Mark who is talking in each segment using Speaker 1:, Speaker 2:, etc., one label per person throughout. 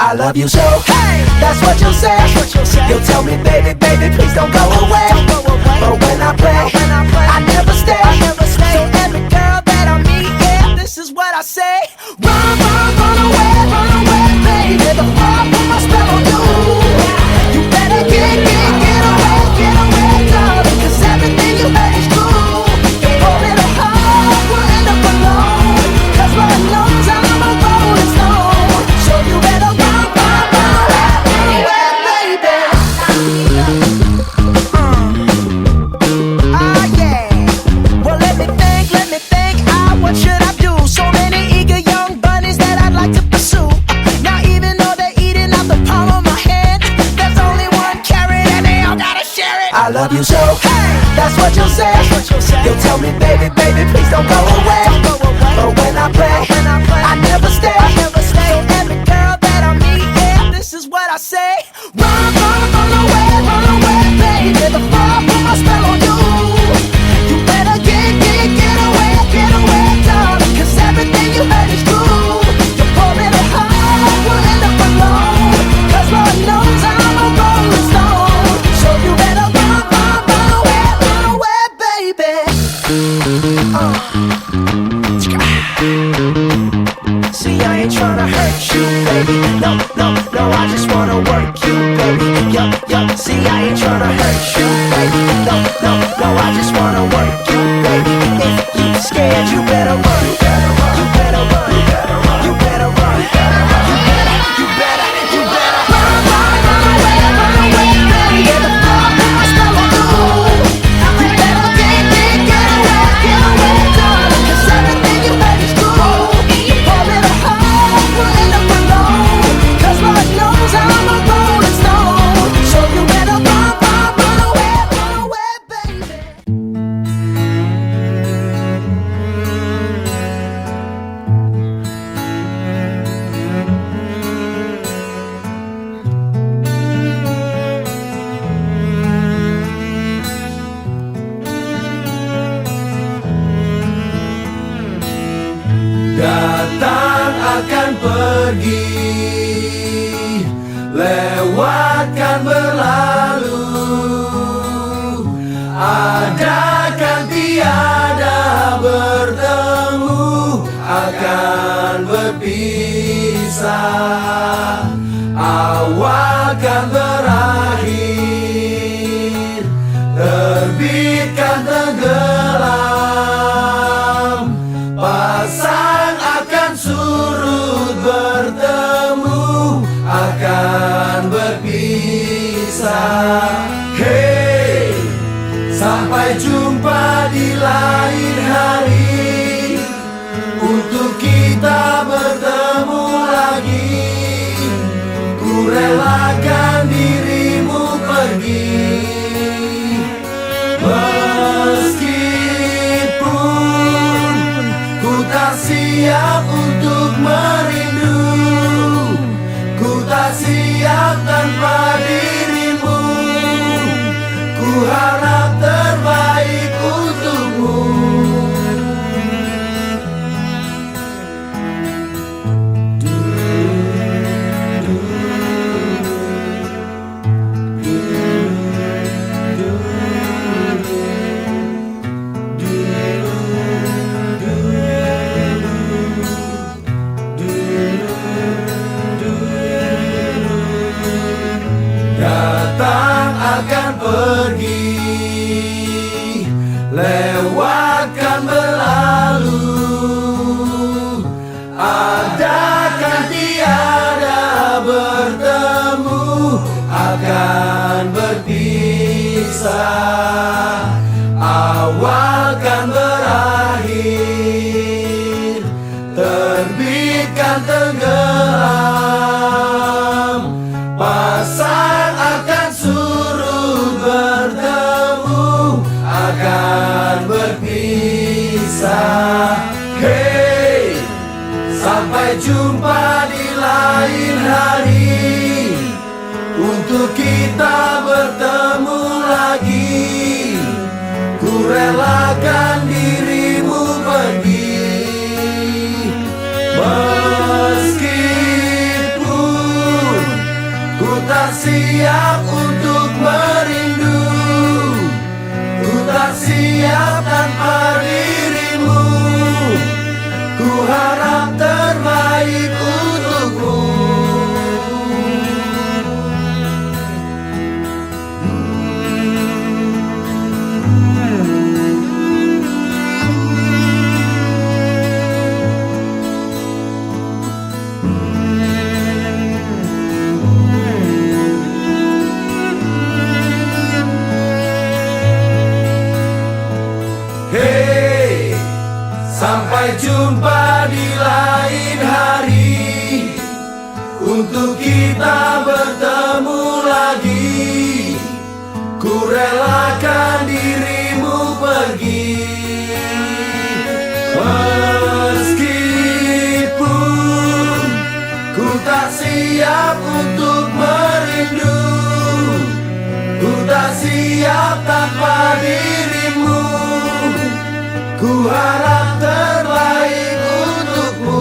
Speaker 1: I love you so. Hey, that's what you'll say. You'll tell me, baby, baby, please don't go away. But when I play, I never stay. So every girl that I meet, yeah, this is what I say. Run, run away, baby. Before I put my spell on you, you better get away, darling. 'Cause everything you heard is true. Your poor little heart will end up alone. 'Cause Lord knows I'm a rolling stone. So you better run away, baby. Yeah. Well, let me think. What should I do? So many eager young bunnies that I'd like to pursue. Now even though they're eating out the palm of my hand, there's only one carrot and they all gotta share it. I love you so. Hey, that's what you'll say. You'll tell me, baby, baby, please don't go away. But when I play, I never stay. So every girl that I meet, yeah, this is what I say. Run away, baby. Before I put my spell on you, you better get away, darling. 'Cause everything you heard is true. Your poor little heart will end up alone. 'Cause Lord knows I'm a rolling stone. So you better run away, baby. See, I ain't tryna hurt you, baby. No, I just wanna work you, baby. Yup, see, I ain't tryna hurt you, baby. No, I just wanna work you, baby. If you scared, you better run. You better run. You better run. You better run. You better run. You better run away, baby. Before I put my spell on you, you better get away, darling. 'Cause everything you heard is true. Your poor little heart will end up alone. 'Cause Lord knows I'm a rolling stone. So you better run away, baby.
Speaker 2: Datang akan pergi, lewatkan berlalu. Ada kan tiada bertemu, akan berpisah. Awal kan berakhir, terbit kan tenggelam. Pasang akan surut, bertemu akan berpisah. Hey, sampai jumpa di lain hari, untuk kita bertemu lagi. Ku relakan dirimu pergi, meskipun ku tak siap untuk merindu. Ku tak siap tanpa dirimu. Ku harap terbaik untukmu. Datang akan pergi, lewatkan berlalu. Ada kan tiada bertemu, akan berpisah. Awal kan berakhir, terbit kan tenggelam. Pasang akan surut, bertemu akan berpisah. Hey, sampai jumpa di lain hari, untuk kita bertemu lagi. Ku relakan dirimu pergi, meskipun tak siap untuk merindu, ku tak siap tanpa dirimu. Ku harap terbaik untukmu. Hey, sampai jumpa di lain hari, untuk kita bertemu lagi. Ku relakan dirimu pergi, meskipun ku tak siap untuk merindu, ku tak siap tanpa dirimu. Ku harap terbaik untukmu.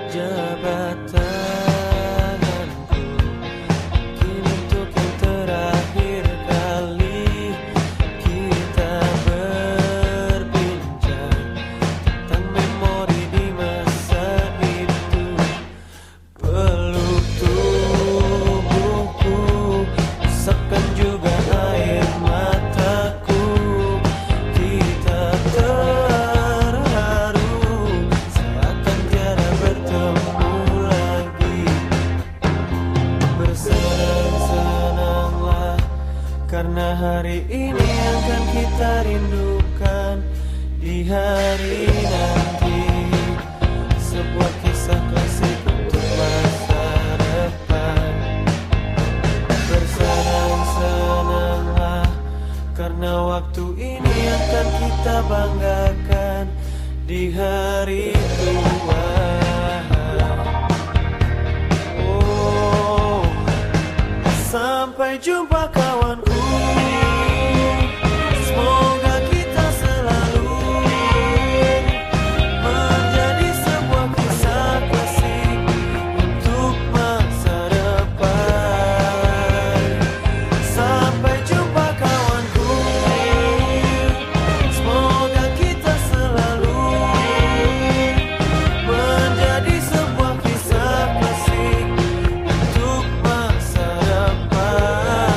Speaker 3: Jabatanku kini untuk yang terakhir kali kita berbincang tentang memori di masa itu. Peluk tubuhku, usapkan juga air mataku. Kita terharu seakan tiada bertemu lagi. Bersenang-senanglah karena hari ini akan kita rindukan di hari nanti. Sebuah kisah klasik untuk masa depan. Bersenang-senanglah karena waktu ini akan kita banggakan di hari tua. Oh, sampai jumpa kawanku. Semoga kita selalu menjadi sebuah kisah klasik untuk masa depan. Sampai jumpa kawanku. Semoga kita selalu menjadi sebuah kisah klasik untuk masa depan.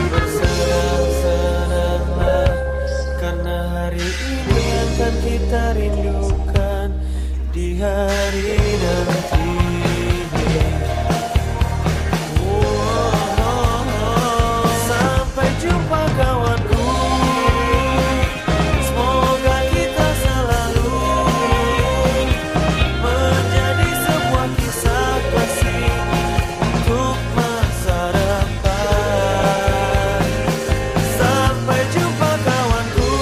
Speaker 3: Bersenang-senanglah karena hari ini akan kita rindukan di hari nanti. Sampai jumpa kawanku. Semoga kita selalu menjadi sebuah kisah klasik untuk masa depan. Sampai jumpa kawanku.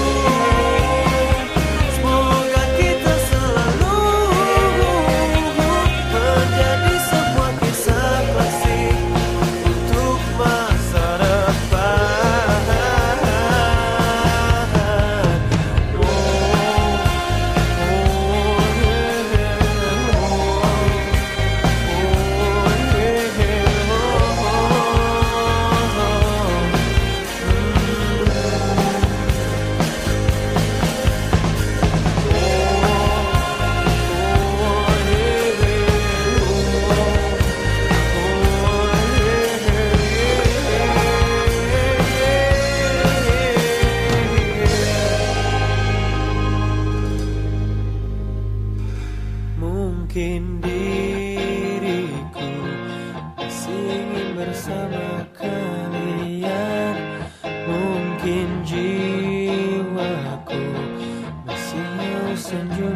Speaker 3: Semoga kita selalu menjadi Mungkin diriku masih ingin bersama kalian. Mungkin jiwaku masih mau senyum